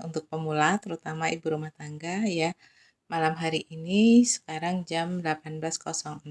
untuk pemula terutama ibu rumah tangga ya. Malam hari ini sekarang jam 18.06.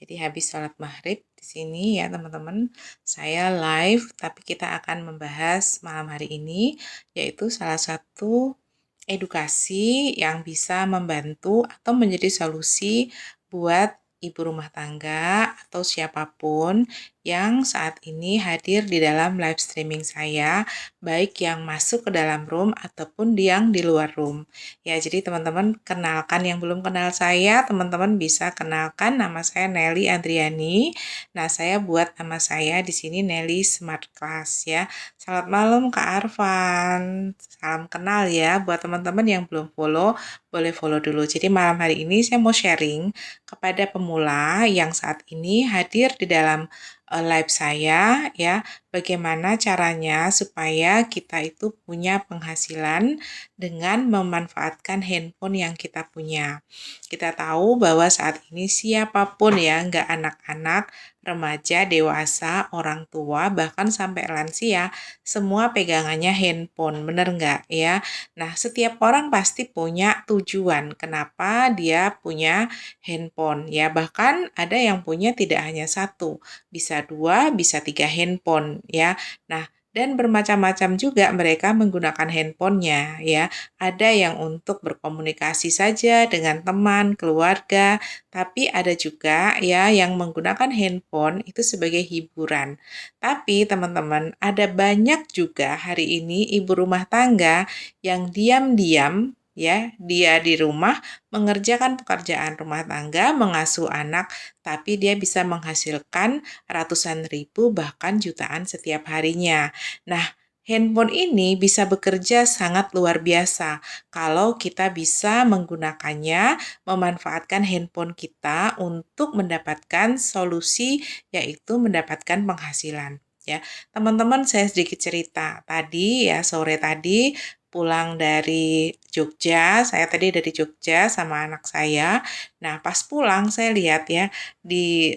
Jadi habis sholat maghrib di sini ya teman-teman, saya live tapi kita akan membahas malam hari ini yaitu salah satu edukasi yang bisa membantu atau menjadi solusi buat ibu rumah tangga atau siapapun yang saat ini hadir di dalam live streaming saya, baik yang masuk ke dalam room ataupun yang di luar room. Ya, jadi teman-teman kenalkan yang belum kenal saya, teman-teman bisa kenalkan nama saya Nelly Andriani. Nah, saya buat nama saya di sini Nelly Smart Class ya. Selamat malam Kak Arfan. Salam kenal ya buat teman-teman yang belum follow, boleh follow dulu. Jadi malam hari ini saya mau sharing kepada pemula yang saat ini hadir di dalam live saya ya, bagaimana caranya supaya kita itu punya penghasilan dengan memanfaatkan handphone yang kita punya. Kita tahu bahwa saat ini siapapun ya, nggak anak-anak, remaja, dewasa, orang tua, bahkan sampai lansia, semua pegangannya handphone, bener nggak ya? Nah, setiap orang pasti punya tujuan kenapa dia punya handphone ya, bahkan ada yang punya tidak hanya satu, bisa dua, bisa tiga handphone ya. Nah, dan bermacam-macam juga mereka menggunakan handphonenya ya. Ada yang untuk berkomunikasi saja dengan teman, keluarga, tapi ada juga ya yang menggunakan handphone itu sebagai hiburan. Tapi teman-teman, ada banyak juga hari ini ibu rumah tangga yang diam-diam ya, dia di rumah mengerjakan pekerjaan rumah tangga, mengasuh anak, tapi dia bisa menghasilkan ratusan ribu bahkan jutaan setiap harinya. Nah, handphone ini bisa bekerja sangat luar biasa kalau kita bisa menggunakannya, memanfaatkan handphone kita untuk mendapatkan solusi yaitu mendapatkan penghasilan. Ya, teman-teman saya sedikit cerita. Tadi ya sore tadi pulang dari Jogja, saya tadi dari Jogja sama anak saya. Nah, pas pulang saya lihat ya di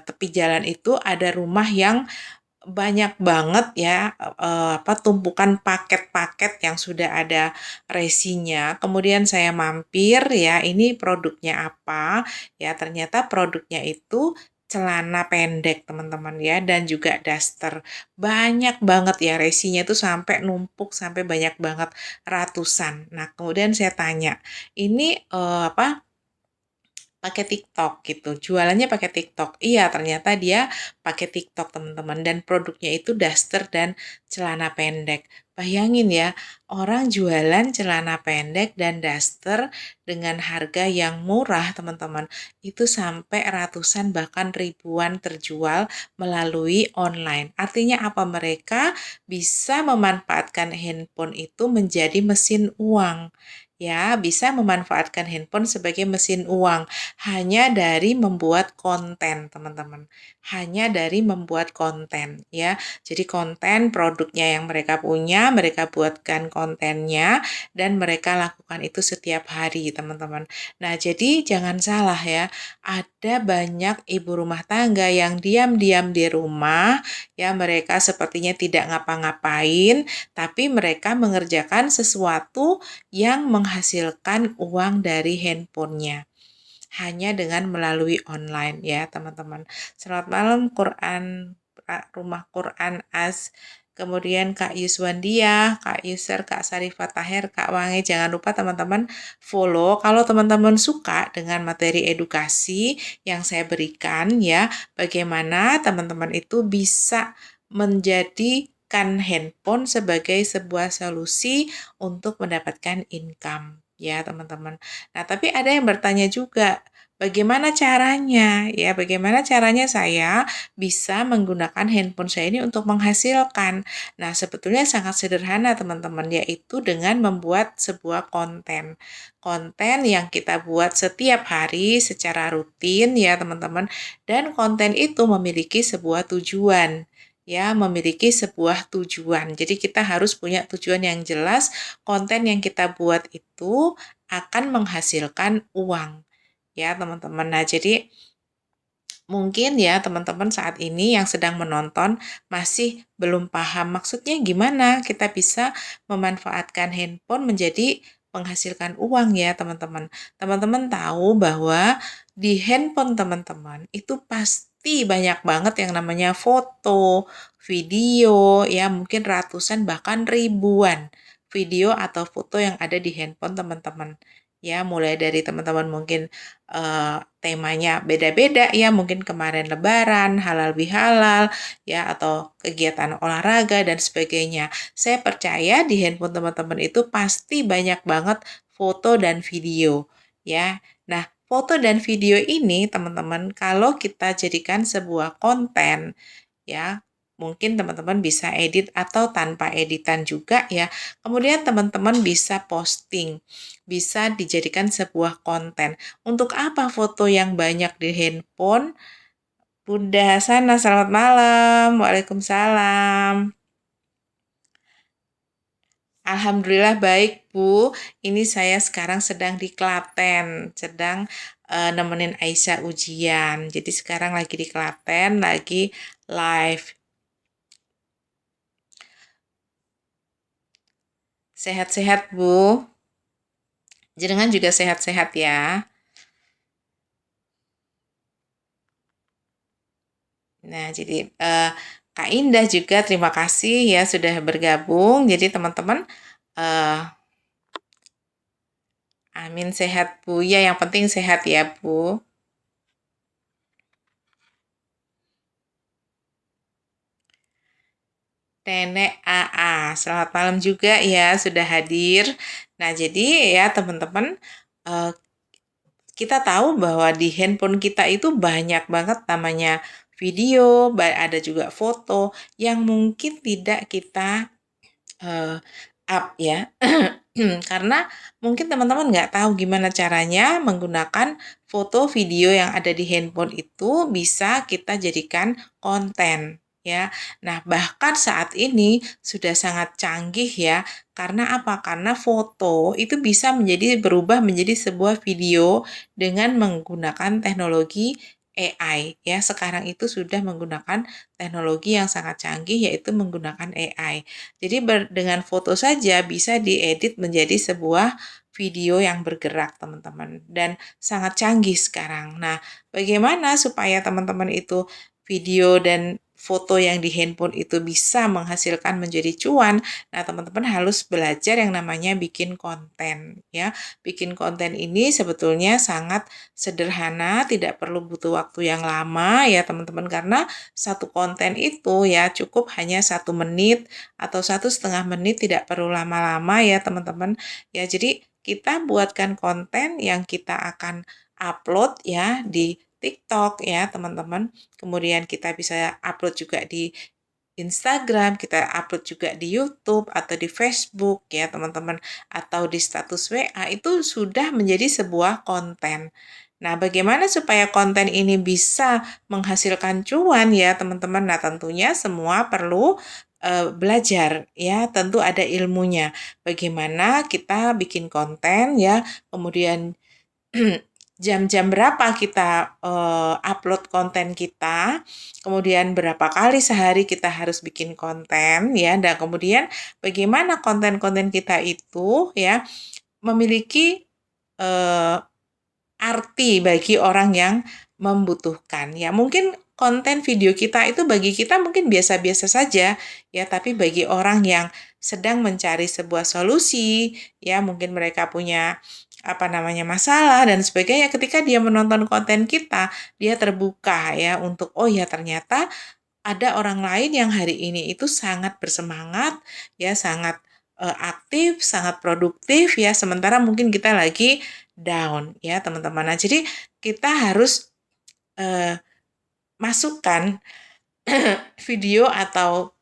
tepi jalan itu ada rumah yang banyak banget ya apa tumpukan paket-paket yang sudah ada resinya. Kemudian saya mampir ya, ini produknya apa? Ya, ternyata produknya itu celana pendek teman-teman ya dan juga daster. Banyak banget ya resinya itu sampai numpuk sampai banyak banget ratusan. Nah, kemudian saya tanya, ini apa pakai TikTok gitu. Jualannya pakai TikTok. Iya, ternyata dia pakai TikTok, teman-teman. Dan produknya itu daster dan celana pendek. Bayangin ya, orang jualan celana pendek dan daster dengan harga yang murah, teman-teman. Itu sampai ratusan bahkan ribuan terjual melalui online. Artinya apa? Mereka bisa memanfaatkan handphone itu menjadi mesin uang. Ya, bisa memanfaatkan handphone sebagai mesin uang hanya dari membuat konten, teman-teman. Hanya dari membuat konten, ya. Jadi konten produknya yang mereka punya, mereka buatkan kontennya, dan mereka lakukan itu setiap hari, teman-teman. Nah, jadi jangan salah ya, ada banyak ibu rumah tangga yang diam-diam di rumah, ya mereka sepertinya tidak ngapa-ngapain, tapi mereka mengerjakan sesuatu yang menghasilkan uang dari handphonenya hanya dengan melalui online ya teman-teman. Selamat malam Rumah Quran As. Kemudian Kak Yuswandia, Kak Yuser, Kak Sarifah Taher, Kak Wangi. Jangan lupa teman-teman follow. Kalau teman-teman suka dengan materi edukasi yang saya berikan ya, bagaimana teman-teman itu bisa menjadikan handphone sebagai sebuah solusi untuk mendapatkan income ya teman-teman. Nah, tapi ada yang bertanya juga, bagaimana caranya? Ya, bagaimana caranya saya bisa menggunakan handphone saya ini untuk menghasilkan? Nah, sebetulnya sangat sederhana, teman-teman, yaitu dengan membuat sebuah konten. Konten yang kita buat setiap hari secara rutin ya, teman-teman. Dan konten itu memiliki sebuah tujuan. Ya, memiliki sebuah tujuan. Jadi kita harus punya tujuan yang jelas. Konten yang kita buat itu akan menghasilkan uang ya teman-teman. Nah, jadi Mungkin ya teman-teman saat ini yang sedang menonton masih belum paham maksudnya gimana kita bisa memanfaatkan handphone menjadi menghasilkan uang ya teman-teman. Teman-teman tahu bahwa di handphone teman-teman itu pasti banyak banget yang namanya foto, video, ya mungkin ratusan bahkan ribuan video atau foto yang ada di handphone teman-teman. Ya, mulai dari teman-teman mungkin temanya beda-beda ya, mungkin kemarin lebaran, halal bihalal, ya atau kegiatan olahraga dan sebagainya. Saya percaya di handphone teman-teman itu pasti banyak banget foto dan video ya. Nah, foto dan video ini teman-teman kalau kita jadikan sebuah konten ya, mungkin teman-teman bisa edit atau tanpa editan juga ya. Kemudian teman-teman bisa posting, bisa dijadikan sebuah konten. Untuk apa foto yang banyak di handphone? Bunda Hasana, selamat malam. Waalaikumsalam. Alhamdulillah baik, Bu. Ini saya sekarang sedang di Klaten, sedang nemenin Aisyah ujian. Jadi sekarang lagi di Klaten, lagi live. Sehat-sehat, Bu. Jenengan juga sehat-sehat ya. Nah, jadi Kak Indah juga terima kasih ya sudah bergabung. Jadi teman-teman, eh, amin sehat Bu. Ya, yang penting sehat ya Bu. Nenek AA, selamat malam juga ya sudah hadir. Nah, jadi ya teman-teman, eh, kita tahu bahwa di handphone kita itu banyak banget namanya video, ada juga foto yang mungkin tidak kita up ya. Karena mungkin teman-teman nggak tahu gimana caranya menggunakan foto video yang ada di handphone itu bisa kita jadikan konten ya. Nah, bahkan saat ini sudah sangat canggih ya. Karena apa? Karena foto itu bisa berubah menjadi sebuah video dengan menggunakan teknologi AI ya. Sekarang itu sudah menggunakan teknologi yang sangat canggih yaitu menggunakan AI. Jadi dengan foto saja bisa diedit menjadi sebuah video yang bergerak teman-teman dan sangat canggih sekarang. Nah, bagaimana supaya teman-teman itu video dan foto yang di handphone itu bisa menghasilkan menjadi cuan? Nah, teman-teman harus belajar yang namanya bikin konten ya. Bikin konten ini sebetulnya sangat sederhana, tidak perlu butuh waktu yang lama ya teman-teman karena satu konten itu ya cukup hanya 1 menit atau 1,5 menit, tidak perlu lama-lama ya teman-teman. Ya, jadi kita buatkan konten yang kita akan upload ya di TikTok ya teman-teman. Kemudian kita bisa upload juga di Instagram, kita upload juga di YouTube atau di Facebook ya teman-teman, atau di status WA itu sudah menjadi sebuah konten. Nah, bagaimana supaya konten ini bisa menghasilkan cuan ya teman-teman? Nah, tentunya semua perlu belajar ya, tentu ada ilmunya. Bagaimana kita bikin konten ya, kemudian jam-jam berapa kita upload konten kita, kemudian berapa kali sehari kita harus bikin konten ya, dan kemudian bagaimana konten-konten kita itu ya memiliki eh, arti bagi orang yang membutuhkan. Ya, mungkin konten video kita itu bagi kita mungkin biasa-biasa saja, ya, tapi bagi orang yang sedang mencari sebuah solusi, ya, mungkin mereka punya apa namanya masalah dan sebagainya. Ketika dia menonton konten kita, dia terbuka ya untuk oh ya ternyata ada orang lain yang hari ini itu sangat bersemangat, ya sangat aktif, sangat produktif ya, sementara mungkin kita lagi down ya teman-teman. Nah, jadi kita harus masukkan video atau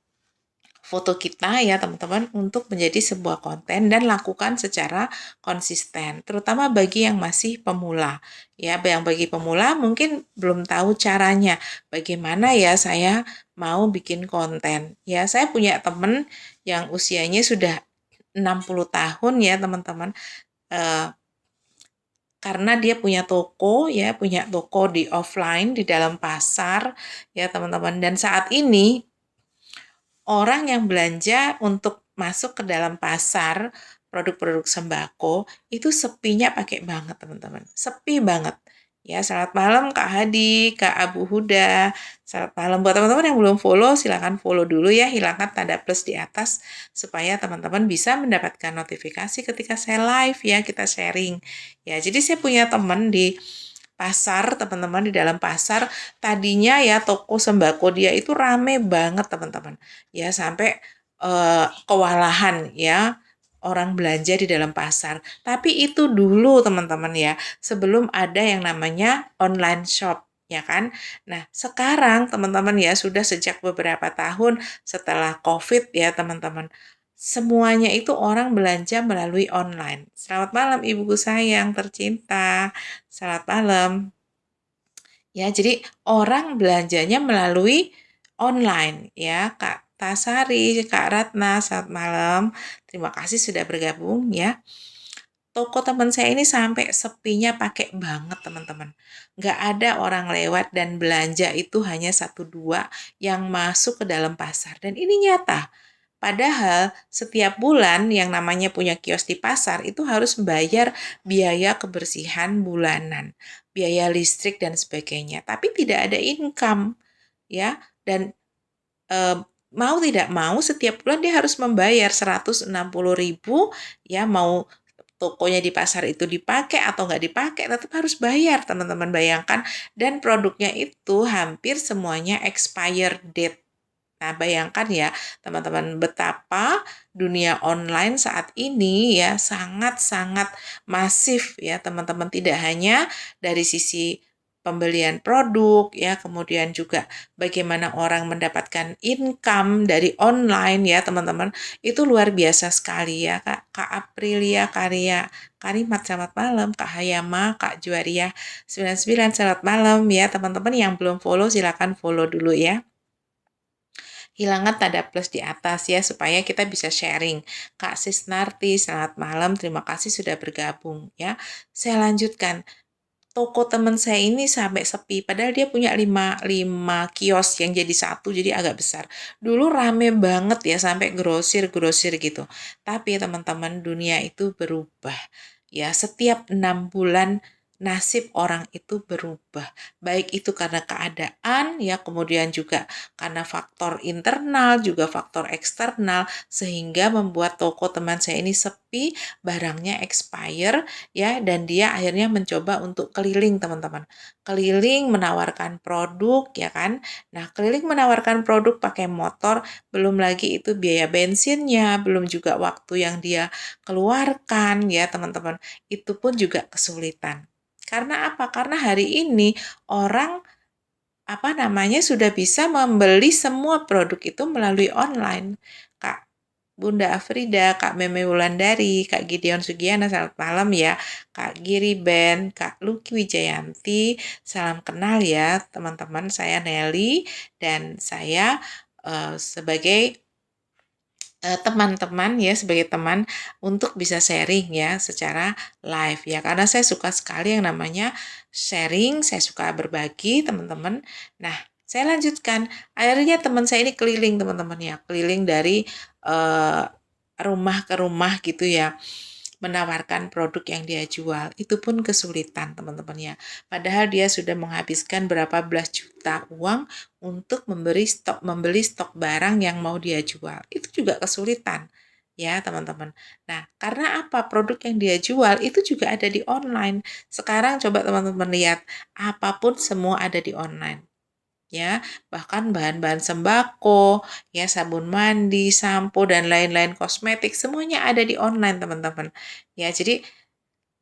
foto kita ya teman-teman untuk menjadi sebuah konten dan lakukan secara konsisten, terutama bagi yang masih pemula ya. Yang bagi pemula mungkin belum tahu caranya bagaimana ya saya mau bikin konten ya. Saya punya teman yang usianya sudah 60 tahun ya teman-teman. karena dia punya toko ya, punya toko di offline di dalam pasar ya teman-teman. Dan saat ini orang yang belanja untuk masuk ke dalam pasar produk-produk sembako itu sepinya pakai banget teman-teman, sepi banget. Ya, selamat malam Kak Hadi, Kak Abu Huda. Selamat malam buat teman-teman yang belum follow, silahkan follow dulu ya, hilangkan tanda plus di atas supaya teman-teman bisa mendapatkan notifikasi ketika saya live ya, kita sharing. Ya, jadi saya punya teman di pasar, teman-teman, di dalam pasar tadinya ya toko sembako dia itu rame banget teman-teman ya, sampai kewalahan ya orang belanja di dalam pasar. Tapi itu dulu teman-teman ya, sebelum ada yang namanya online shop ya kan. Nah sekarang teman-teman ya, sudah sejak beberapa tahun setelah COVID ya teman-teman, semuanya itu orang belanja melalui online. Selamat malam ibuku sayang tercinta. Selamat malam. Ya, jadi orang belanjanya melalui online ya, Kak Tasari, Kak Ratna, selamat malam. Terima kasih sudah bergabung ya. Toko teman saya ini sampai sepinya pakai banget teman-teman. Nggak ada orang lewat dan belanja itu hanya satu dua yang masuk ke dalam pasar. Dan ini nyata. Padahal setiap bulan yang namanya punya kios di pasar itu harus membayar biaya kebersihan bulanan, biaya listrik dan sebagainya. Tapi tidak ada income ya, dan eh, mau tidak mau setiap bulan dia harus membayar 160.000 ya, mau tokonya di pasar itu dipakai atau nggak dipakai tetap harus bayar teman-teman, bayangkan. Dan produknya itu hampir semuanya expire date. Nah, bayangkan ya, teman-teman, betapa dunia online saat ini ya sangat-sangat masif ya, teman-teman. Tidak hanya dari sisi pembelian produk ya, kemudian juga bagaimana orang mendapatkan income dari online ya, teman-teman. Itu luar biasa sekali ya, Kak Aprilia Karya Karimat, selamat malam. Kak Hayama, Kak Juaria 99, selamat malam ya, teman-teman. Yang belum follow silakan follow dulu ya. Hilangkan tanda plus di atas ya, supaya kita bisa sharing. Kak Sisnarti, selamat malam, terima kasih sudah bergabung ya. Saya lanjutkan. Toko teman saya ini sampai sepi, padahal dia punya 5 kios yang jadi satu, jadi agak besar. Dulu rame banget ya, sampai grosir-grosir gitu. Tapi teman-teman, dunia itu berubah. Ya, setiap 6 bulan nasib orang itu berubah. Baik itu karena keadaan, ya kemudian juga karena faktor internal, juga faktor eksternal, sehingga membuat toko teman saya ini sepi, barangnya expire, ya, dan dia akhirnya mencoba untuk keliling teman-teman, keliling menawarkan produk ya kan. Nah, keliling menawarkan produk pakai motor, belum lagi itu biaya bensinnya, belum juga waktu yang dia keluarkan ya teman-teman, itu pun juga kesulitan. Karena apa? Karena hari ini orang sudah bisa membeli semua produk itu melalui online. Kak Bunda Afrida, Kak Meme Wulandari, Kak Gideon Sugiana, selamat malam ya. Kak Giri Ben, Kak Luki Wijayanti, salam kenal ya teman-teman. Saya Nelly dan saya sebagai teman-teman ya, sebagai teman untuk bisa sharing ya secara live ya, karena saya suka sekali yang namanya sharing, saya suka berbagi teman-teman. Nah, saya lanjutkan, akhirnya teman saya ini keliling teman-teman ya, keliling dari eh, rumah ke rumah gitu ya, menawarkan produk yang dia jual. Itu pun kesulitan teman-teman ya, padahal dia sudah menghabiskan berapa belas juta uang untuk membeli stok barang yang mau dia jual. Itu juga kesulitan ya teman-teman. Nah, karena apa? Produk yang dia jual itu juga ada di online. Sekarang coba teman-teman lihat, apapun semua ada di online ya, bahkan bahan-bahan sembako ya, sabun mandi, sampo dan lain-lain, kosmetik, semuanya ada di online teman-teman ya. Jadi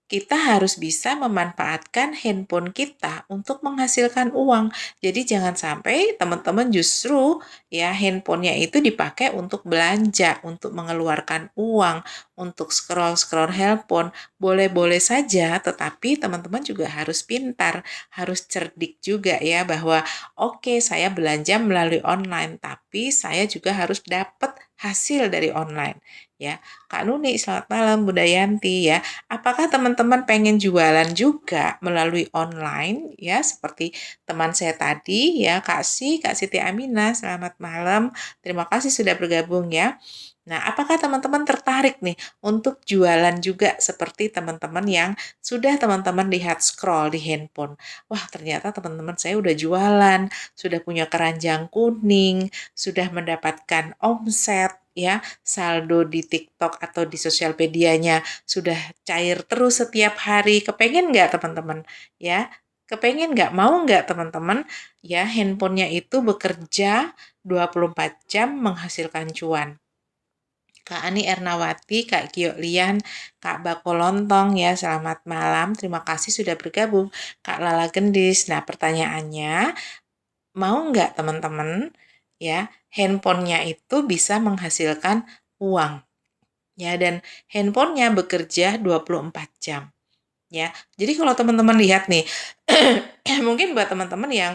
kita harus bisa memanfaatkan handphone kita untuk menghasilkan uang. Jadi jangan sampai teman-teman justru ya handphonenya itu dipakai untuk belanja, untuk mengeluarkan uang, untuk scroll-scroll handphone. Boleh-boleh saja, tetapi teman-teman juga harus pintar, harus cerdik juga ya, bahwa oke, saya belanja melalui online, tapi saya juga harus dapat hasil dari online ya. Kak Nuni, selamat malam. Bunda Yanti ya. Apakah teman-teman pengen jualan juga melalui online ya, seperti teman saya tadi ya, Kak Siti Aminah, selamat malam. Terima kasih sudah bergabung ya. Nah, apakah teman-teman tertarik nih untuk jualan juga seperti teman-teman yang sudah teman-teman lihat scroll di handphone? Wah, ternyata teman-teman saya udah jualan, sudah punya keranjang kuning, sudah mendapatkan omset, ya, saldo di TikTok atau di sosial medianya sudah cair terus setiap hari. Kepengen nggak teman-teman? Ya, kepengen nggak? Mau nggak teman-teman? Ya, handphonenya itu bekerja 24 jam menghasilkan cuan. Kak Ani Ernawati, Kak Gio Lian, Kak Bako Lontong ya, selamat malam. Terima kasih sudah bergabung. Kak Lala Gendis. Nah, pertanyaannya, mau nggak teman-teman ya, handphonenya itu bisa menghasilkan uang ya, dan handphonenya bekerja 24 jam ya. Jadi kalau teman-teman lihat nih, mungkin buat teman-teman yang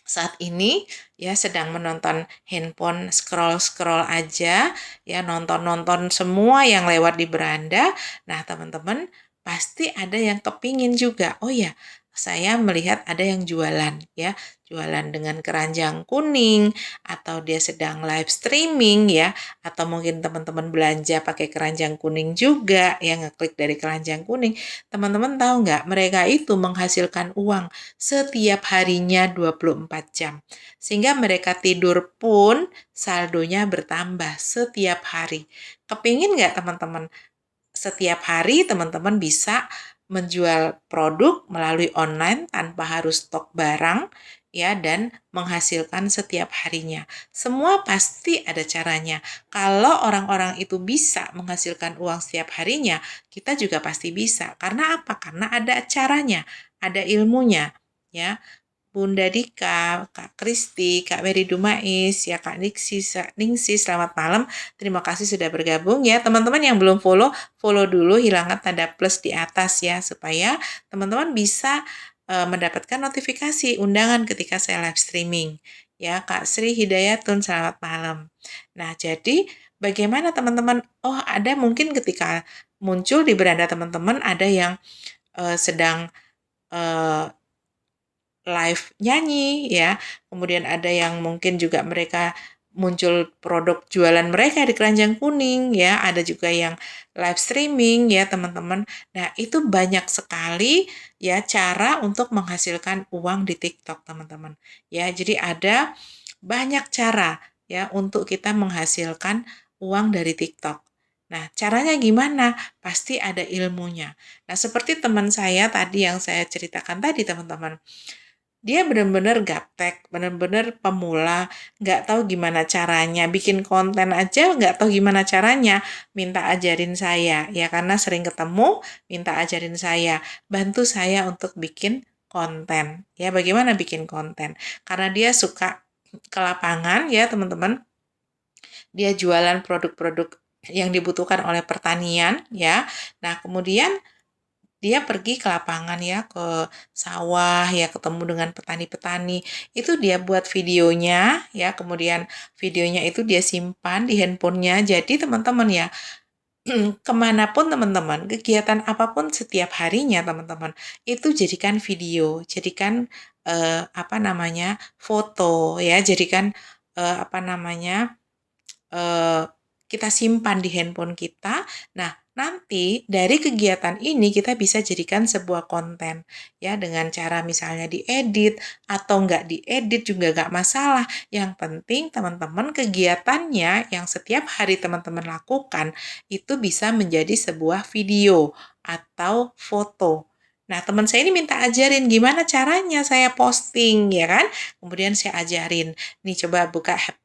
saat ini ya sedang menonton handphone, scroll-scroll aja ya, nonton-nonton semua yang lewat di beranda. Nah, teman-teman pasti ada yang kepingin juga. Oh ya, saya melihat ada yang jualan ya, jualan dengan keranjang kuning, atau dia sedang live streaming ya, atau mungkin teman-teman belanja pakai keranjang kuning juga ya, ngeklik dari keranjang kuning. Teman-teman tahu nggak, mereka itu menghasilkan uang setiap harinya 24 jam. Sehingga mereka tidur pun saldonya bertambah setiap hari. Kepingin nggak teman-teman? Setiap hari teman-teman bisa menjual produk melalui online tanpa harus stok barang ya, dan menghasilkan setiap harinya. Semua pasti ada caranya. Kalau orang-orang itu bisa menghasilkan uang setiap harinya, kita juga pasti bisa. Karena apa? Karena ada caranya, ada ilmunya ya. Bunda Dika, Kak Kristi, Kak Mary Dumais, ya Kak Ningsi, selamat malam. Terima kasih sudah bergabung ya. Teman-teman yang belum follow, follow dulu, hilangkan tanda plus di atas ya, supaya teman-teman bisa mendapatkan notifikasi undangan ketika saya live streaming. Ya, Kak Sri Hidayatun, selamat malam. Nah, jadi bagaimana teman-teman? Oh, ada mungkin ketika muncul di beranda teman-teman, ada yang sedang uh, live nyanyi ya, kemudian ada yang mungkin juga mereka muncul produk jualan mereka di keranjang kuning ya, ada juga yang live streaming ya teman-teman. Nah, itu banyak sekali ya cara untuk menghasilkan uang di TikTok teman-teman. Ya, jadi ada banyak cara ya untuk kita menghasilkan uang dari TikTok. Nah, caranya gimana? Pasti ada ilmunya. Nah, seperti teman saya tadi yang saya ceritakan tadi teman-teman. Dia benar-benar gaptek, benar-benar pemula, nggak tahu gimana caranya, bikin konten aja nggak tahu gimana caranya, minta ajarin saya, ya karena sering ketemu, minta ajarin saya, bantu saya untuk bikin konten, ya bagaimana bikin konten, karena dia suka ke lapangan ya teman-teman, dia jualan produk-produk yang dibutuhkan oleh pertanian, ya, nah kemudian dia pergi ke lapangan ya, ke sawah ya, ketemu dengan petani-petani. Itu dia buat videonya ya, kemudian videonya itu dia simpan di handphonenya. Jadi teman-teman ya, kemanapun teman-teman, kegiatan apapun setiap harinya teman-teman, itu jadikan video, jadikan apa namanya, foto ya, jadikan apa namanya, eh, kita simpan di handphone kita. Nah, nanti dari kegiatan ini kita bisa jadikan sebuah konten ya, dengan cara misalnya diedit atau nggak diedit juga nggak masalah. Yang penting teman-teman kegiatannya yang setiap hari teman-teman lakukan itu bisa menjadi sebuah video atau foto. Nah, teman saya ini minta ajarin gimana caranya saya posting ya kan. Kemudian saya ajarin, nih coba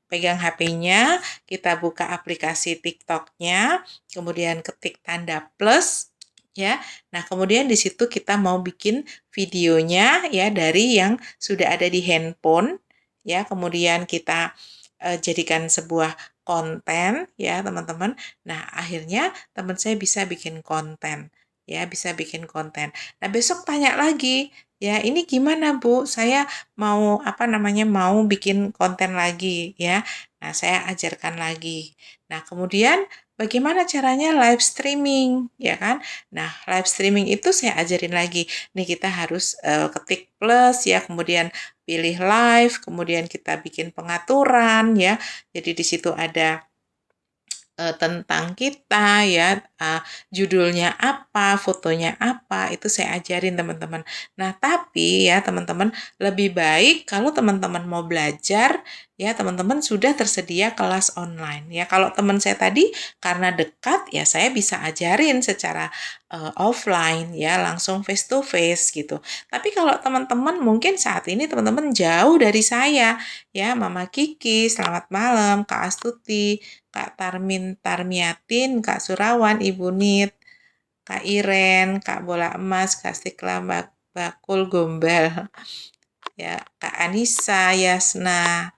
pegang HP-nya, kita buka aplikasi TikTok-nya, kemudian ketik tanda plus ya. Nah, kemudian di situ kita mau bikin videonya ya dari yang sudah ada di handphone ya. Kemudian kita jadikan sebuah konten ya, teman-teman. Nah, akhirnya teman saya bisa bikin konten ya, bisa bikin konten. Nah, besok tanya lagi, ya ini gimana Bu, saya mau mau bikin konten lagi ya. Nah, saya ajarkan lagi. Nah, kemudian bagaimana caranya live streaming, ya kan? Nah, live streaming itu saya ajarin lagi. Nih kita harus ketik plus ya, kemudian pilih live, kemudian kita bikin pengaturan ya. Jadi di situ ada tentang kita ya, judulnya apa, fotonya apa, itu saya ajarin teman-teman. Nah, tapi ya teman-teman, lebih baik kalau teman-teman mau belajar, ya teman-teman sudah tersedia kelas online. Ya, kalau teman saya tadi karena dekat, ya saya bisa ajarin secara offline ya, langsung face to face gitu. Tapi kalau teman-teman mungkin saat ini teman-teman jauh dari saya, ya Mama Kiki, selamat malam, Kak Astuti, Kak Tarmiatin, Kak Surawan, Ibu Nit, Kak Iren, Kak Bola Emas, Kak Stikla Bakul Gombal, ya Kak Anissa, Yasna,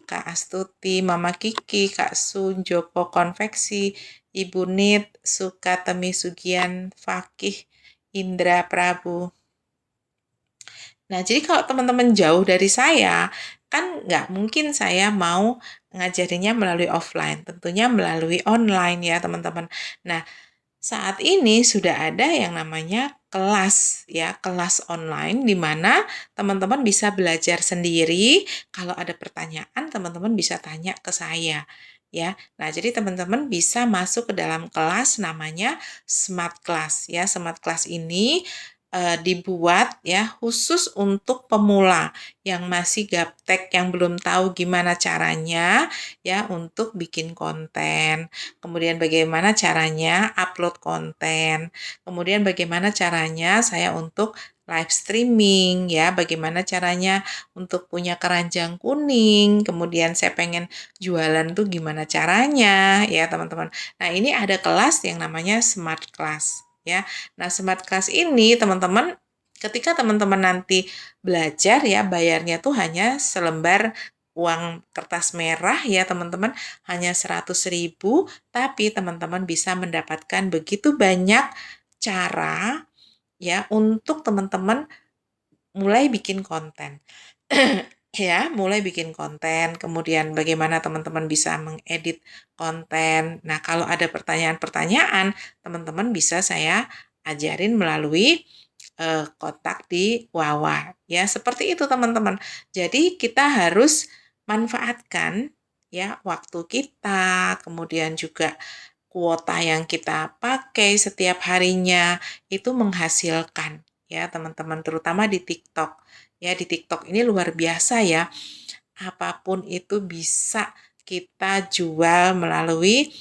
Kak Astuti, Mama Kiki, Kak Sun, Joko Konveksi, Ibu Nit, Sukatemi Sugian, Fakih, Indra Prabu. Nah, jadi kalau teman-teman jauh dari saya, kan nggak mungkin saya mau ngajarinya melalui offline, tentunya melalui online ya teman-teman. Nah, saat ini sudah ada yang namanya kelas ya, kelas online di mana teman-teman bisa belajar sendiri. Kalau ada pertanyaan, teman-teman bisa tanya ke saya ya. Nah, jadi teman-teman bisa masuk ke dalam kelas namanya Smart Class ya. Smart Class ini dibuat ya khusus untuk pemula yang masih gaptek, yang belum tahu gimana caranya ya untuk bikin konten. Kemudian bagaimana caranya upload konten. Kemudian bagaimana caranya saya untuk live streaming ya, bagaimana caranya untuk punya keranjang kuning. Kemudian saya pengen jualan tuh gimana caranya ya, teman-teman. Nah, ini ada kelas yang namanya Smart Class ya. Nah, Smart Class ini teman-teman ketika teman-teman nanti belajar ya, bayarnya tuh hanya selembar uang kertas merah ya teman-teman, hanya 100.000, tapi teman-teman bisa mendapatkan begitu banyak cara ya untuk teman-teman mulai bikin konten. Ya, mulai bikin konten, kemudian bagaimana teman-teman bisa mengedit konten. Nah, kalau ada pertanyaan-pertanyaan, teman-teman bisa saya ajarin melalui kotak di Wawa. Ya, seperti itu teman-teman. Jadi kita harus manfaatkan ya waktu kita, kemudian juga kuota yang kita pakai setiap harinya itu menghasilkan ya teman-teman, terutama di TikTok. Ya, di TikTok ini luar biasa ya. Apapun itu bisa kita jual melalui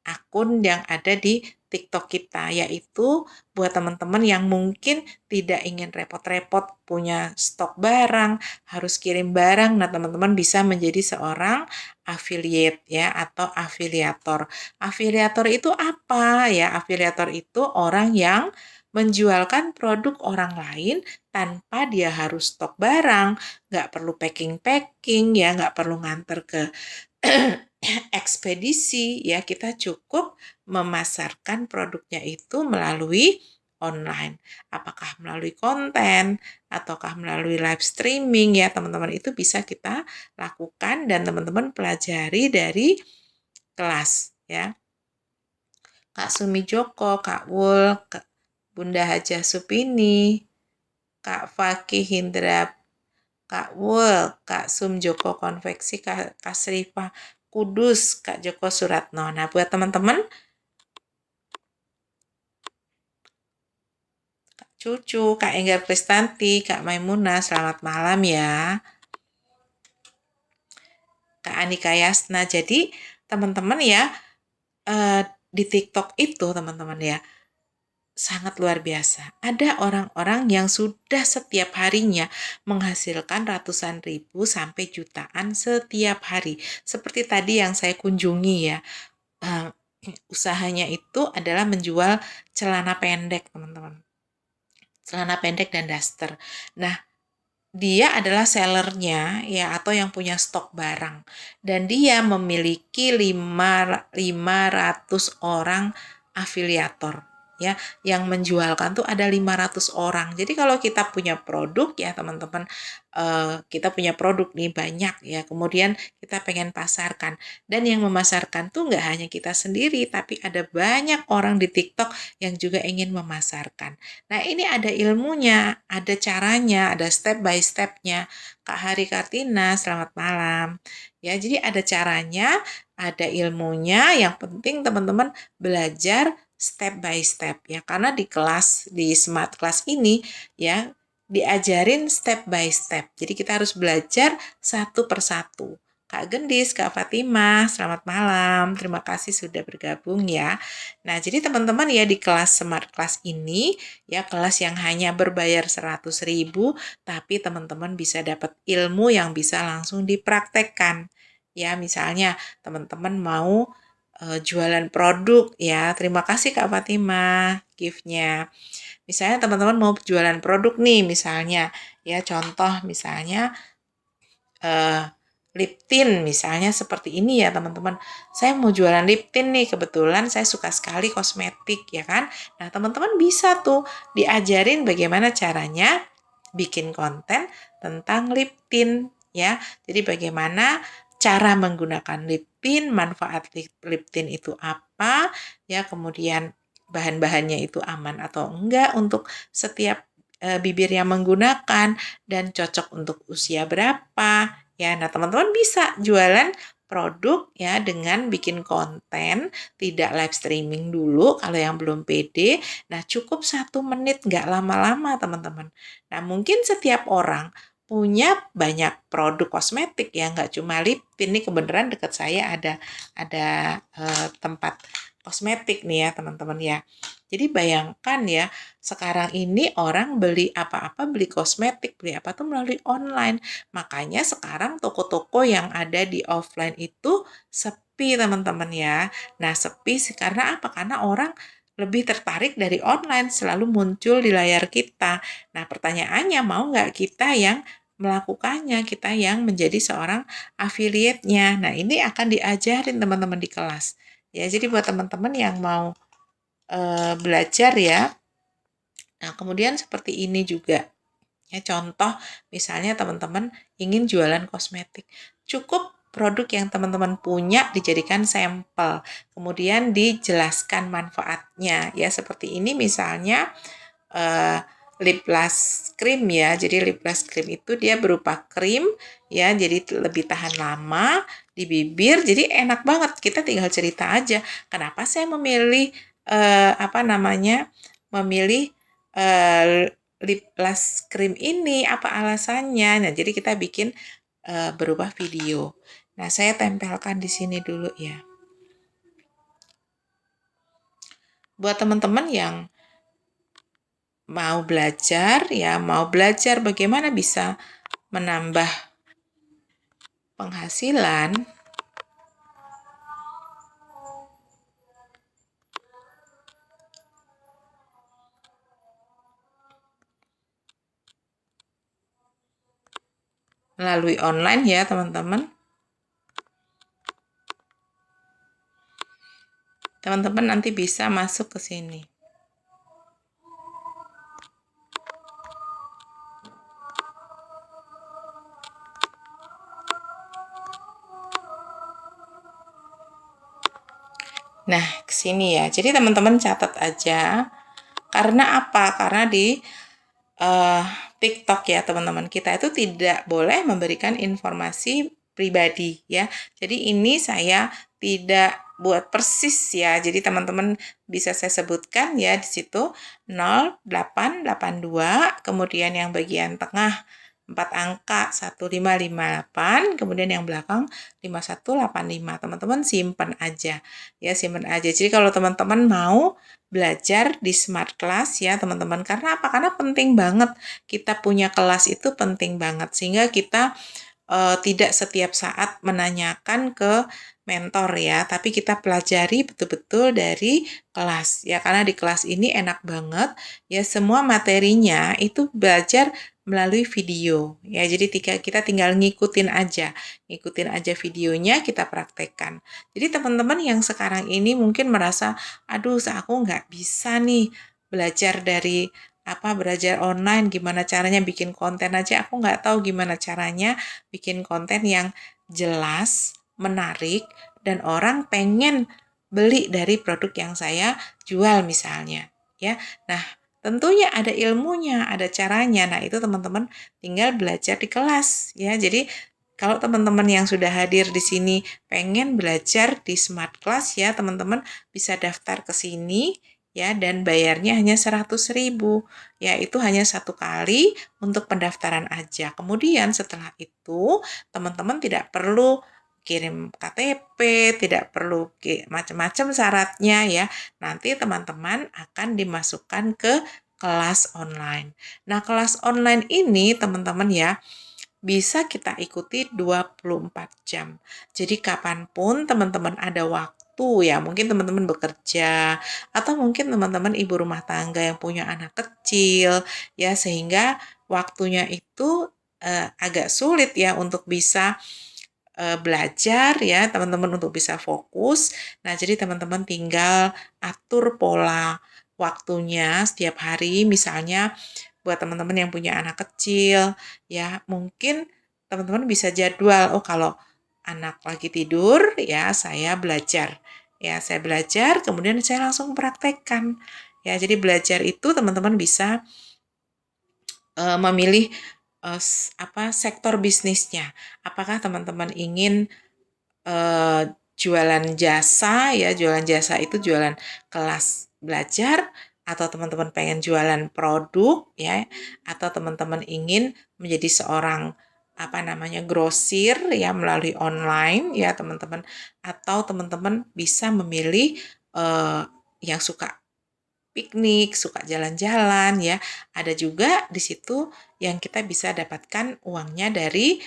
akun yang ada di TikTok kita, yaitu buat teman-teman yang mungkin tidak ingin repot-repot punya stok barang, harus kirim barang. Nah, teman-teman bisa menjadi seorang affiliate ya atau afiliator. Afiliator itu apa ya? Afiliator itu orang yang menjualkan produk orang lain tanpa dia harus stok barang, nggak perlu packing-packing ya, nggak perlu nganter ke ekspedisi ya, kita cukup memasarkan produknya itu melalui online. Apakah melalui konten ataukah melalui live streaming ya teman-teman, itu bisa kita lakukan dan teman-teman pelajari dari kelas ya. Kak Sumi Joko, Kak Wul, Kak Bunda Hajah Supini, Kak Fakih Hindra, Kak Wul, Kak Sum Joko Konveksi, Kak Srifa Kudus, Kak Joko Suratno. Nah, buat teman-teman, Kak Cucu, Kak Enggar Kristanti, Kak Maimuna, selamat malam ya. Kak Anika Yasna. Jadi, teman-teman ya, di TikTok itu teman-teman ya, sangat luar biasa. Ada orang-orang yang sudah setiap harinya menghasilkan ratusan ribu sampai jutaan setiap hari. Seperti tadi yang saya kunjungi ya, usahanya itu adalah menjual celana pendek, teman-teman. Celana pendek dan daster. Nah, dia adalah sellernya ya atau yang punya stok barang dan dia memiliki 500 orang afiliator ya, yang menjualkan tuh ada 500 orang. Jadi kalau kita punya produk ya teman-teman, kita punya produk nih banyak ya, kemudian kita pengen pasarkan. Dan yang memasarkan tuh nggak hanya kita sendiri, tapi ada banyak orang di TikTok yang juga ingin memasarkan. Nah ini ada ilmunya, ada caranya, ada step by stepnya. Kak Hari Kartina, selamat malam. Ya, jadi ada caranya, ada ilmunya, yang penting teman-teman belajar step by step ya. Karena di kelas, di smart class ini ya, diajarin step by step. Jadi kita harus belajar satu persatu. Kak Gendis, Kak Fatimah, selamat malam. Terima kasih sudah bergabung ya. Nah, jadi teman-teman ya di kelas smart class ini, ya kelas yang hanya berbayar 100.000, tapi teman-teman bisa dapat ilmu yang bisa langsung dipraktekkan. Ya, misalnya teman-teman mau jualan produk ya. Terima kasih Kak Fatimah gift-nya. Misalnya teman-teman mau jualan produk nih misalnya ya, contoh misalnya lip tint misalnya seperti ini ya teman-teman. Saya mau jualan lip tint nih, kebetulan saya suka sekali kosmetik ya kan. Nah teman-teman bisa tuh diajarin bagaimana caranya bikin konten tentang lip tint ya. Jadi bagaimana cara menggunakan lip tint, manfaat lip tint itu apa ya, kemudian bahan-bahannya itu aman atau enggak untuk setiap bibir yang menggunakan, dan cocok untuk usia berapa ya. Nah teman-teman bisa jualan produk ya dengan bikin konten, tidak live streaming dulu kalau yang belum pede. Nah cukup 1 menit, nggak lama-lama teman-teman. Nah mungkin setiap orang punya banyak produk kosmetik ya, nggak cuma lip tint. Ini kebenaran dekat saya ada tempat kosmetik nih ya teman-teman ya. Jadi bayangkan ya, sekarang ini orang beli apa-apa, beli kosmetik, beli apa tuh melalui online. Makanya sekarang toko-toko yang ada di offline itu sepi teman-teman ya. Nah sepi sih karena apa? Karena orang lebih tertarik dari online, selalu muncul di layar kita. Nah pertanyaannya, mau nggak kita yang melakukannya, kita yang menjadi seorang affiliate-nya. Nah ini akan diajarin teman-teman di kelas. Ya, jadi buat teman-teman yang mau belajar ya. Nah, kemudian seperti ini juga. Ya, contoh misalnya teman-teman ingin jualan kosmetik. Cukup produk yang teman-teman punya dijadikan sampel. Kemudian dijelaskan manfaatnya. Ya, seperti ini misalnya lip gloss cream ya. Jadi lip gloss cream itu dia berupa krim ya, jadi lebih tahan lama di bibir. Jadi enak banget. Kita tinggal cerita aja. Kenapa saya memilih memilih lip gloss cream ini, apa alasannya? Nah, jadi kita bikin berubah video. Nah, saya tempelkan di sini dulu ya. Buat teman-teman yang mau belajar ya, mau belajar bagaimana bisa menambah penghasilan, melalui online ya teman-teman. Teman-teman nanti bisa masuk ke sini. Nah, ke sini ya. Jadi teman-teman catat aja. Karena apa? Karena di TikTok ya teman-teman, kita itu tidak boleh memberikan informasi pribadi ya. Jadi ini saya tidak buat persis ya. Jadi teman-teman bisa saya sebutkan ya di situ 0882, kemudian yang bagian tengah 4 angka 1558, kemudian yang belakang 5185. Teman-teman simpan aja ya, simpan aja. Jadi kalau teman-teman mau belajar di smart class ya teman-teman, karena apa? Karena penting banget, kita punya kelas itu penting banget, sehingga kita tidak setiap saat menanyakan ke mentor ya, tapi kita pelajari betul-betul dari kelas ya, karena di kelas ini enak banget ya, semua materinya itu belajar melalui video ya, jadi kita tinggal ngikutin aja videonya, kita praktekkan. Jadi teman-teman yang sekarang ini mungkin merasa, aduh aku nggak bisa nih belajar online, gimana caranya bikin konten aja, aku nggak tahu gimana caranya bikin konten yang jelas, menarik, dan orang pengen beli dari produk yang saya jual misalnya. Ya, nah tentunya ada ilmunya, ada caranya. Nah itu teman-teman tinggal belajar di kelas ya. Jadi kalau teman-teman yang sudah hadir di sini pengen belajar di Smart Class ya, teman-teman bisa daftar ke sini ya, dan bayarnya hanya 100.000. Ya, itu hanya satu kali untuk pendaftaran aja. Kemudian setelah itu, teman-teman tidak perlu kirim KTP, tidak perlu macam-macam syaratnya ya. Nanti teman-teman akan dimasukkan ke kelas online. Nah, kelas online ini teman-teman ya, bisa kita ikuti 24 jam. Jadi kapanpun teman-teman ada waktu ya, mungkin teman-teman bekerja, atau mungkin teman-teman ibu rumah tangga yang punya anak kecil, ya sehingga waktunya itu agak sulit ya untuk bisa belajar ya, teman-teman untuk bisa fokus. Nah, jadi teman-teman tinggal atur pola waktunya setiap hari, misalnya buat teman-teman yang punya anak kecil, ya mungkin teman-teman bisa jadwal, oh kalau anak lagi tidur, ya saya belajar. Ya, saya belajar, kemudian saya langsung praktekkan. Ya, jadi belajar itu teman-teman bisa memilih sektor bisnisnya. Apakah teman-teman ingin jualan jasa ya, jualan jasa itu jualan kelas belajar, atau teman-teman pengen jualan produk ya, atau teman-teman ingin menjadi seorang grosir ya melalui online ya teman-teman, atau teman-teman bisa memilih yang suka piknik, suka jalan-jalan ya. Ada juga di situ yang kita bisa dapatkan uangnya dari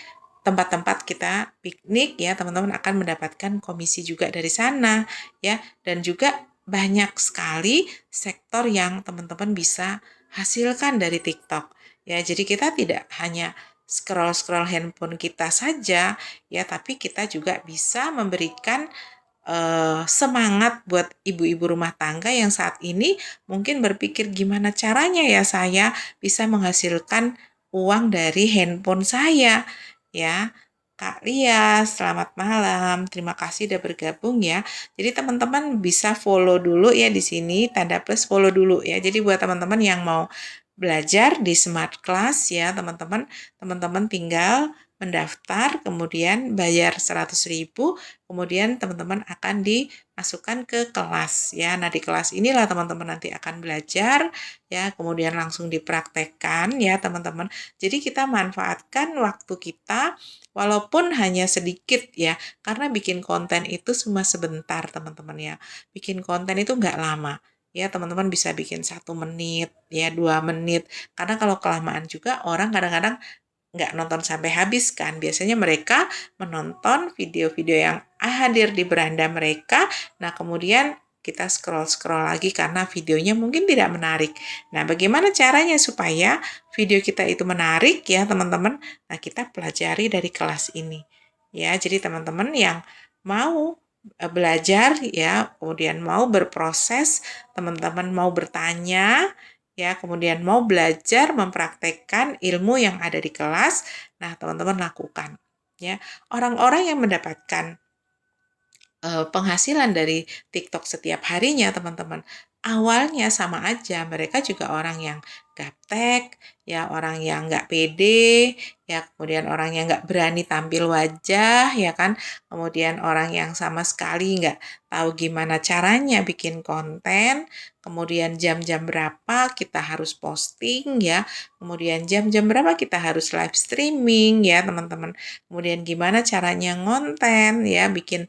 tempat-tempat kita piknik ya, teman-teman akan mendapatkan komisi juga dari sana ya, dan juga banyak sekali sektor yang teman-teman bisa hasilkan dari TikTok ya. Jadi kita tidak hanya scroll-scroll handphone kita saja ya, tapi kita juga bisa memberikan semangat buat ibu-ibu rumah tangga yang saat ini mungkin berpikir gimana caranya ya saya bisa menghasilkan uang dari handphone saya ya. Kak Lia, selamat malam. Terima kasih udah bergabung ya. Jadi teman-teman bisa follow dulu ya di sini, tanda plus follow dulu ya. Jadi buat teman-teman yang mau belajar di Smart Class ya, teman-teman tinggal mendaftar, kemudian bayar 100.000, kemudian teman-teman akan dimasukkan ke kelas ya. Nah, di kelas inilah teman-teman nanti akan belajar ya, kemudian langsung dipraktekkan ya, teman-teman. Jadi kita manfaatkan waktu kita walaupun hanya sedikit ya, karena bikin konten itu cuma sebentar, teman-teman ya. Bikin konten itu nggak lama. Ya, teman-teman bisa bikin 1 menit, ya 2 menit. Karena kalau kelamaan juga orang kadang-kadang nggak nonton sampai habis kan. Biasanya mereka menonton video-video yang hadir di beranda mereka. Nah, kemudian kita scroll-scroll lagi karena videonya mungkin tidak menarik. Nah, bagaimana caranya supaya video kita itu menarik ya, teman-teman? Nah, kita pelajari dari kelas ini. Ya, jadi teman-teman yang mau belajar ya, kemudian mau berproses, teman-teman mau bertanya, ya, kemudian mau belajar mempraktekkan ilmu yang ada di kelas, nah teman-teman lakukan. Ya, orang-orang yang mendapatkan penghasilan dari TikTok setiap harinya, teman-teman, awalnya sama aja, mereka juga orang yang gaptek, ya orang yang nggak pede, ya kemudian orang yang nggak berani tampil wajah, ya kan, kemudian orang yang sama sekali nggak tahu gimana caranya bikin konten, kemudian jam-jam berapa kita harus posting, ya, kemudian jam-jam berapa kita harus live streaming, ya teman-teman, kemudian gimana caranya ngonten, ya, bikin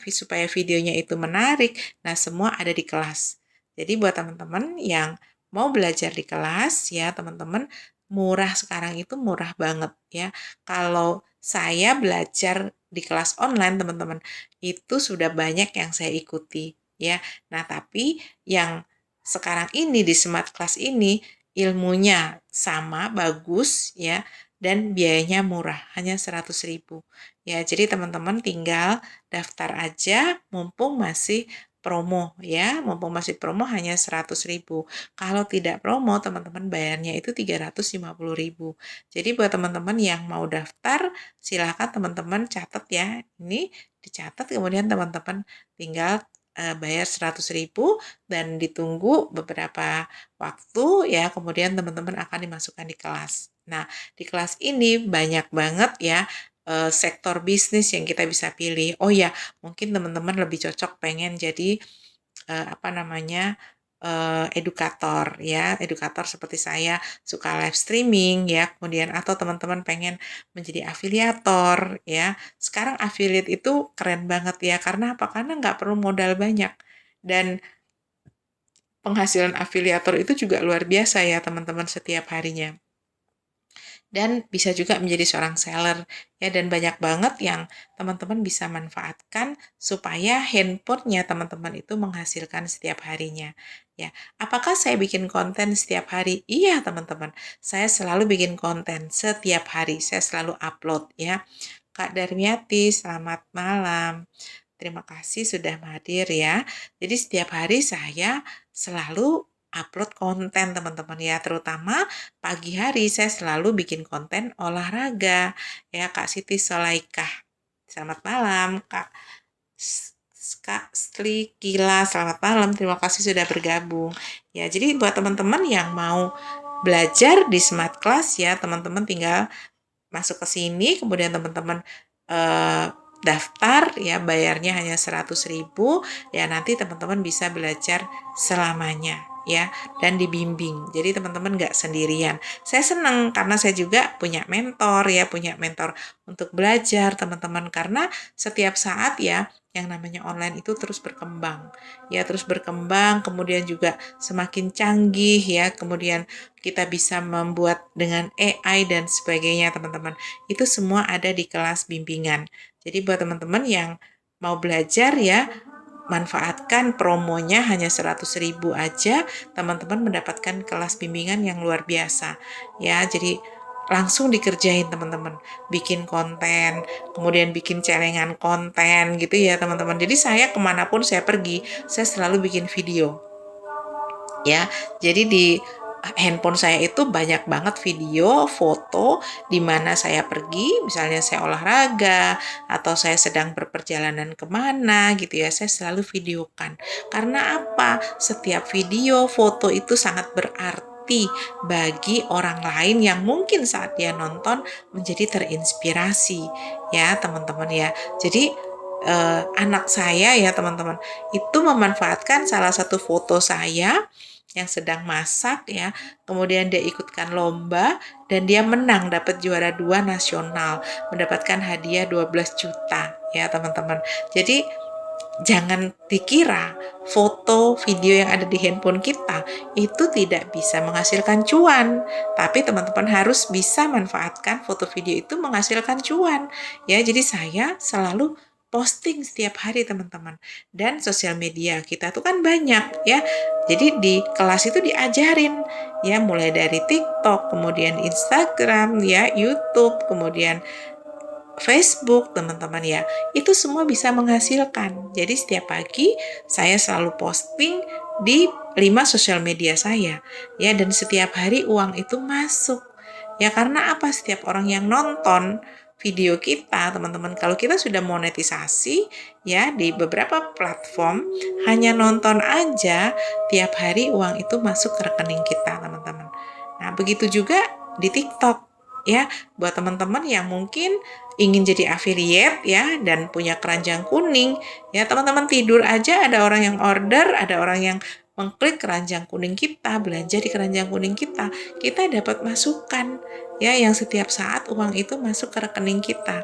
supaya videonya itu menarik. Nah, semua ada di kelas. Jadi buat teman-teman yang mau belajar di kelas ya, teman-teman murah sekarang itu murah banget ya. Kalau saya belajar di kelas online teman-teman, itu sudah banyak yang saya ikuti ya. Nah, tapi yang sekarang ini di Smart Class ini ilmunya sama, bagus ya, dan biayanya murah, hanya 100.000. Ya, jadi teman-teman tinggal daftar aja mumpung masih promo ya, mumpung masih promo hanya 100.000. Kalau tidak promo, teman-teman bayarnya itu 350.000. Jadi buat teman-teman yang mau daftar, silakan teman-teman catat ya. Ini dicatat, kemudian teman-teman tinggal bayar 100.000 dan ditunggu beberapa waktu ya, kemudian teman-teman akan dimasukkan di kelas. Nah, di kelas ini banyak banget ya sektor bisnis yang kita bisa pilih. Oh ya, mungkin teman-teman lebih cocok pengen jadi apa namanya edukator ya, edukator seperti saya suka live streaming ya, kemudian atau teman-teman pengen menjadi afiliator ya. Sekarang affiliate itu keren banget ya, karena apa? Karena nggak perlu modal banyak dan penghasilan afiliator itu juga luar biasa ya teman-teman setiap harinya. Dan bisa juga menjadi seorang seller ya, dan banyak banget yang teman-teman bisa manfaatkan supaya handphonenya teman-teman itu menghasilkan setiap harinya ya. Apakah saya bikin konten setiap hari? Iya teman-teman, saya selalu bikin konten setiap hari, saya selalu upload ya. Kak Darmiati, selamat malam. Terima kasih sudah hadir ya. Jadi setiap hari saya selalu upload konten teman-teman ya, terutama pagi hari saya selalu bikin konten olahraga ya. Kak Siti Solaikah, selamat malam. Kak Sli Kila, selamat malam, terima kasih sudah bergabung ya. Jadi buat teman-teman yang mau belajar di Smart Class ya, teman-teman tinggal masuk ke sini, kemudian teman-teman eh, daftar ya, bayarnya hanya 100.000 ya, nanti teman-teman bisa belajar selamanya ya, dan dibimbing. Jadi teman-teman nggak sendirian. Saya senang karena saya juga punya mentor ya, punya mentor untuk belajar teman-teman, karena setiap saat ya yang namanya online itu terus berkembang ya, terus berkembang, kemudian juga semakin canggih ya, kemudian kita bisa membuat dengan AI dan sebagainya teman-teman. Itu semua ada di kelas bimbingan. Jadi buat teman-teman yang mau belajar ya, manfaatkan promonya hanya 100.000 aja, teman-teman mendapatkan kelas bimbingan yang luar biasa. Ya, jadi langsung dikerjain teman-teman, bikin konten, kemudian bikin celengan konten gitu ya teman-teman. Jadi saya kemanapun saya pergi, saya selalu bikin video ya. Jadi di handphone saya itu banyak banget video, foto di mana saya pergi, misalnya saya olahraga atau saya sedang berperjalanan kemana gitu ya, saya selalu videokan. Karena apa? Setiap video, foto itu sangat berarti bagi orang lain yang mungkin saat dia nonton menjadi terinspirasi ya teman-teman ya. Jadi anak saya ya teman-teman itu memanfaatkan salah satu foto saya yang sedang masak ya, kemudian dia ikutkan lomba dan dia menang, dapat juara 2 nasional, mendapatkan hadiah 12 juta ya teman-teman. Jadi jangan dikira foto video yang ada di handphone kita itu tidak bisa menghasilkan cuan, tapi teman-teman harus bisa manfaatkan foto video itu menghasilkan cuan ya. Jadi saya selalu posting setiap hari teman-teman, dan sosial media kita tuh kan banyak ya. Jadi di kelas itu diajarin ya, mulai dari TikTok, kemudian Instagram ya, YouTube, kemudian Facebook teman-teman ya, itu semua bisa menghasilkan. Jadi setiap pagi saya selalu posting di 5 sosial media saya ya, dan setiap hari uang itu masuk ya. Karena apa? Setiap orang yang nonton video kita teman-teman, kalau kita sudah monetisasi ya di beberapa platform, hanya nonton aja tiap hari uang itu masuk ke rekening kita teman-teman. Nah begitu juga di TikTok ya, buat teman-teman yang mungkin ingin jadi affiliate ya dan punya keranjang kuning ya, teman-teman tidur aja ada orang yang order, ada orang yang mengklik keranjang kuning kita, belanja di keranjang kuning kita dapat masukan ya, yang setiap saat uang itu masuk ke rekening kita.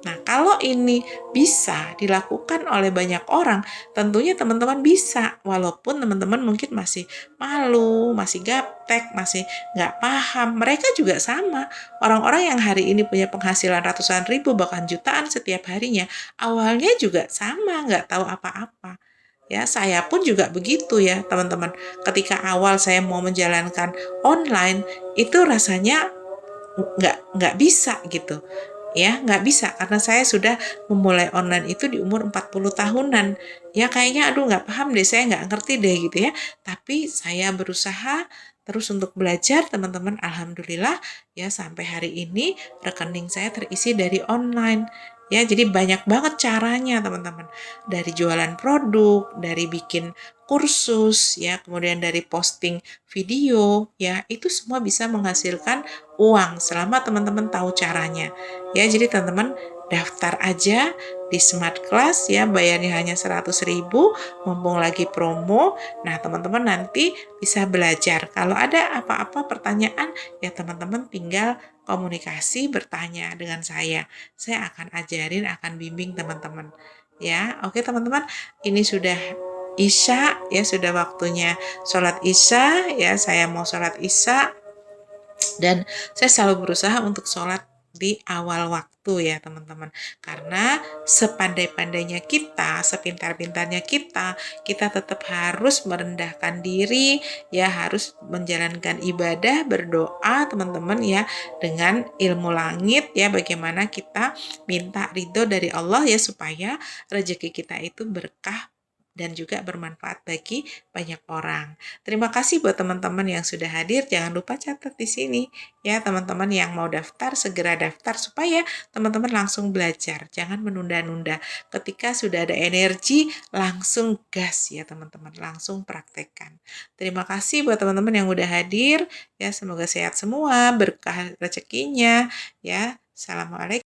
Nah, kalau ini bisa dilakukan oleh banyak orang, tentunya teman-teman bisa, walaupun teman-teman mungkin masih malu, masih gaptek, masih nggak paham. Mereka juga sama. Orang-orang yang hari ini punya penghasilan ratusan ribu, bahkan jutaan setiap harinya, awalnya juga sama, nggak tahu apa-apa. Ya, saya pun juga begitu ya, teman-teman. Ketika awal saya mau menjalankan online, itu rasanya nggak bisa gitu ya, nggak bisa karena saya sudah memulai online itu di umur 40 tahunan ya, kayaknya aduh nggak paham deh, saya nggak ngerti deh gitu ya, tapi saya berusaha terus untuk belajar teman-teman. Alhamdulillah ya, sampai hari ini rekening saya terisi dari online ya, jadi banyak banget caranya teman-teman, dari jualan produk, dari bikin kursus ya, kemudian dari posting video ya, itu semua bisa menghasilkan uang selama teman-teman tahu caranya ya. Jadi teman-teman daftar aja di Smart Class ya, bayarnya hanya 100.000, mumpung lagi promo. Nah, teman-teman nanti bisa belajar. Kalau ada apa-apa pertanyaan ya, teman-teman tinggal komunikasi, bertanya dengan saya. Saya akan ajarin, akan bimbing teman-teman. Ya, oke teman-teman, ini sudah Isya ya, sudah waktunya sholat Isya ya. Saya mau sholat Isya dan saya selalu berusaha untuk sholat di awal waktu ya teman-teman, karena sepandai-pandainya kita, sepintar-pintarnya kita tetap harus merendahkan diri ya, harus menjalankan ibadah, berdoa teman-teman ya, dengan ilmu langit ya, bagaimana kita minta ridho dari Allah ya, supaya rezeki kita itu berkah dan juga bermanfaat bagi banyak orang. Terima kasih buat teman-teman yang sudah hadir. Jangan lupa catat di sini ya, teman-teman yang mau daftar segera daftar supaya teman-teman langsung belajar. Jangan menunda-nunda. Ketika sudah ada energi, langsung gas ya teman-teman, langsung praktekkan. Terima kasih buat teman-teman yang udah hadir ya. Semoga sehat semua, berkah rezekinya ya. Assalamualaikum.